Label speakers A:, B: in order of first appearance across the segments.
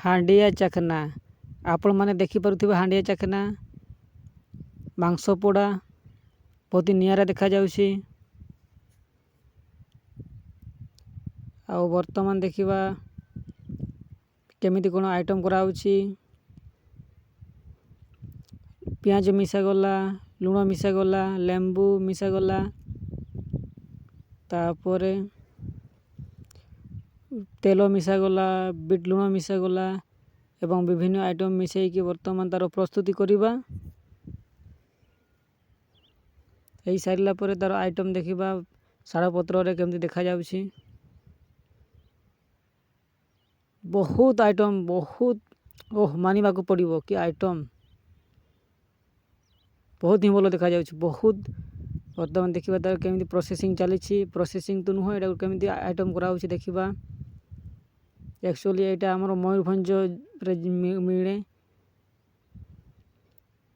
A: ହାଣ୍ଡିଆ ଚାଖନା ଆପଣମାନେ ଦେଖିପାରୁଥିବେ ହାଣ୍ଡିଆ ଚାଖନା ମାଂସ ପୋଡ଼ା ବହୁତ ନିଆରା ଦେଖାଯାଉଛି। ଆଉ ବର୍ତ୍ତମାନ ଦେଖିବା କେମିତି କ'ଣ ଆଇଟମ୍ କରାହେଉଛି। ପିଆଜ ମିଶାଗଲା, ଲୁଣ ମିଶାଗଲା, ଲେମ୍ବୁ ମିଶାଗଲା, ତାପରେ ତେଲ ମିଶାଗଲା, ବିଟ୍ ଲୁଣ ମିଶାଗଲା ଏବଂ ବିଭିନ୍ନ ଆଇଟମ୍ ମିଶାଇକି ବର୍ତ୍ତମାନ ତା'ର ପ୍ରସ୍ତୁତି କରିବା। ହେଇସାରିଲା ପରେ ତା'ର ଆଇଟମ୍ ଦେଖିବା ଶାଳପତ୍ରରେ କେମିତି ଦେଖାଯାଉଛି। ବହୁତ ଆଇଟମ୍, ବହୁତ ମାନିବାକୁ ପଡ଼ିବ କି ଆଇଟମ୍, ବହୁତ ହିଁ ଭଲ ଦେଖାଯାଉଛି। ବହୁତ ବର୍ତ୍ତମାନ ଦେଖିବା ତା'ର କେମିତି ପ୍ରୋସେସିଂ ଚାଲିଛି। ପ୍ରୋସେସିଂ ତ ନୁହଁ, ଏଇଟାକୁ କେମିତି ଆଇଟମ୍ କରାହେଉଛି ଦେଖିବା। ଆକ୍ଚୁଆଲି ଏଇଟା ଆମର ମୟୂରଭଞ୍ଜରେ ମିଳେ।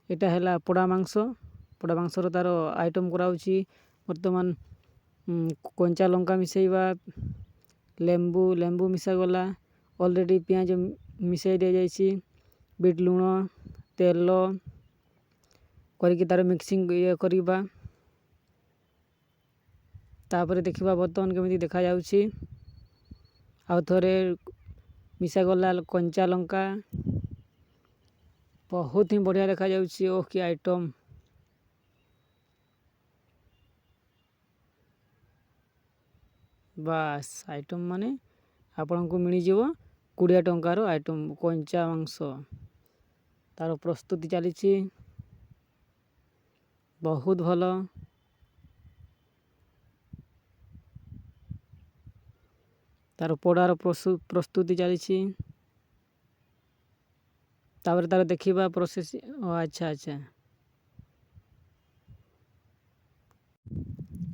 A: ଏଇଟା ହେଲା ପୋଡ଼ା ମାଂସ। ପୋଡ଼ା ମାଂସର ତା'ର ଆଇଟମ୍ କରାହେଉଛି। ବର୍ତ୍ତମାନ କଞ୍ଚା ଲଙ୍କା ମିଶାଇବା, ଲେମ୍ବୁ ମିଶାଗଲା, ଅଲରେଡ଼ି ପିଆଜ ମିଶାଇ ଦିଆଯାଇଛି, ବିଟ୍ ଲୁଣ, ତେଲ କରିକି ତା'ର ମିକ୍ସିଂ କରିବା। ତାପରେ ଦେଖିବା ବର୍ତ୍ତମାନ କେମିତି ଦେଖାଯାଉଛି। ଆଉ ଥରେ ମିଶାଗଲା କଞ୍ଚା ଲଙ୍କା, ବହୁତ ହିଁ ବଢ଼ିଆ ଦେଖାଯାଉଛି। କି ଆଇଟମ୍, ବାସ୍ ଆଇଟମ୍ ମାନେ ଆପଣଙ୍କୁ ମିଳିଯିବ 20 ଟଙ୍କାର ଆଇଟମ୍। କଞ୍ଚା ମାଂସ ତା'ର ପ୍ରସ୍ତୁତି ଚାଲିଛି, ବହୁତ ଭଲ। ତା'ର ପୋଡ଼ାର ପ୍ରସ୍ତୁତି ଚାଲିଛି। ତାପରେ ତା'ର ଦେଖିବା ପ୍ରୋସେସ୍। ଆଚ୍ଛା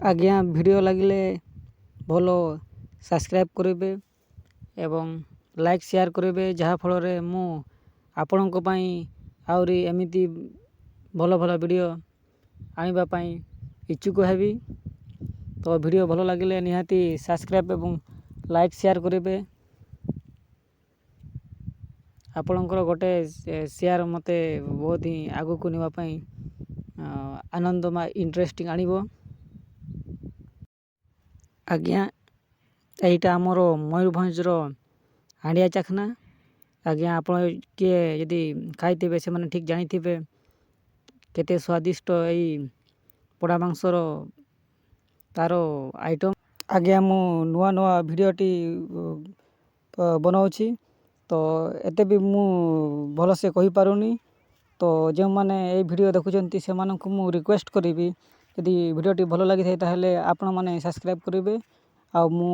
A: ଆଜ୍ଞା, ଭିଡ଼ିଓ ଲାଗିଲେ ଭଲ ସବସ୍କ୍ରାଇବ୍ କରିବେ ଏବଂ ଲାଇକ୍ ସେୟାର କରିବେ, ଯାହାଫଳରେ ମୁଁ ଆପଣଙ୍କ ପାଇଁ ଆହୁରି ଏମିତି ଭଲ ଭିଡ଼ିଓ ଆଣିବା ପାଇଁ ଇଚ୍ଛୁକ ହେବି। ତ ଭିଡ଼ିଓ ଭଲ ଲାଗିଲେ ନିହାତି ସବସ୍କ୍ରାଇବ୍ ଏବଂ ଲାଇକ୍ ସେୟାର କରିବେ। ଆପଣଙ୍କର ଗୋଟେ ସେୟାର ମୋତେ ବହୁତ ହିଁ ଆଗକୁ ନେବା ପାଇଁ ଆନନ୍ଦ ଇଣ୍ଟରେଷ୍ଟିଂ ଆଣିବ। ଆଜ୍ଞା, ଏଇଟା ଆମର ମୟୂରଭଞ୍ଜର ହାଣ୍ଡିଆ ଚାଖନା। ଆଜ୍ଞା, ଆପଣ କିଏ ଯଦି ଖାଇଥିବେ ସେମାନେ ଠିକ୍ ଜାଣିଥିବେ କେତେ ସ୍ୱାଦିଷ୍ଟ ଏଇ ପୋଡ଼ା ମାଂସର ତା'ର ଆଇଟମ୍। ଆଜ୍ଞା, ମୁଁ ନୂଆ ଭିଡ଼ିଓଟି ବନାଉଛି, ତ ଏତେ ବି ମୁଁ ଭଲସେ କହିପାରୁନି। ତ ଯେଉଁମାନେ ଏଇ ଭିଡ଼ିଓ ଦେଖୁଛନ୍ତି ସେମାନଙ୍କୁ ମୁଁ ରିକ୍ୱେଷ୍ଟ କରିବି, ଯଦି ଭିଡ଼ିଓଟି ଭଲ ଲାଗିଥାଏ ତାହେଲେ ଆପଣମାନେ ସବସ୍କ୍ରାଇବ୍ କରିବେ। ଆଉ ମୁଁ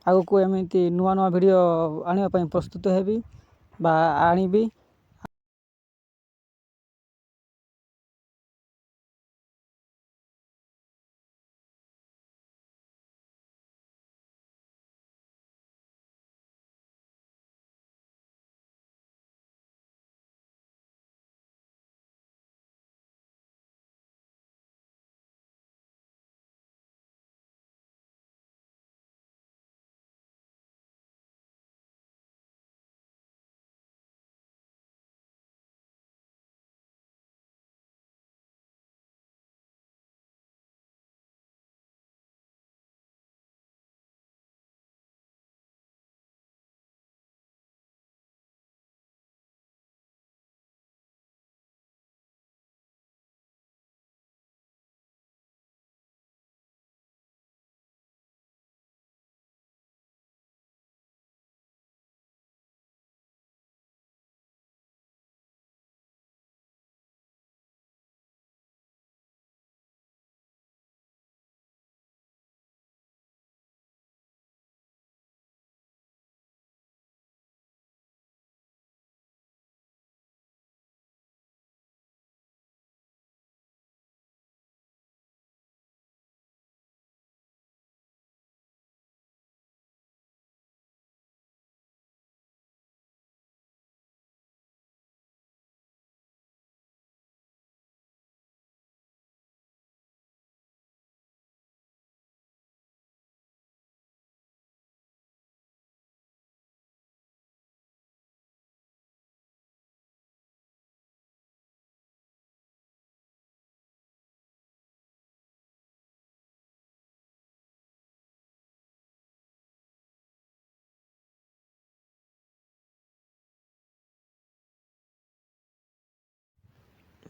A: ଆଗକୁ ଏମିତି ନୂଆ ଭିଡ଼ିଓ ଆଣିବା ପାଇଁ ପ୍ରସ୍ତୁତ ହେବି ବା ଆଣିବି।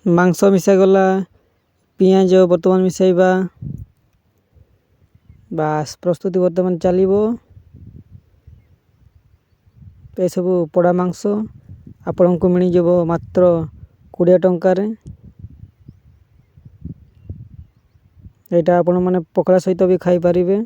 A: ମାଂସ ମିଶାଗଲା, ପିଆଜ ବର୍ତ୍ତମାନ ମିଶାଇବା। ବାସ୍ ପ୍ରସ୍ତୁତି ବର୍ତ୍ତମାନ ଚାଲିବ। ଏସବୁ ପୋଡ଼ା ମାଂସ ଆପଣଙ୍କୁ ମିଳିଯିବ ମାତ୍ର 20 ଟଙ୍କାରେ। ଏଇଟା ଆପଣମାନେ ପଖାଳ ସହିତ ବି ଖାଇପାରିବେ।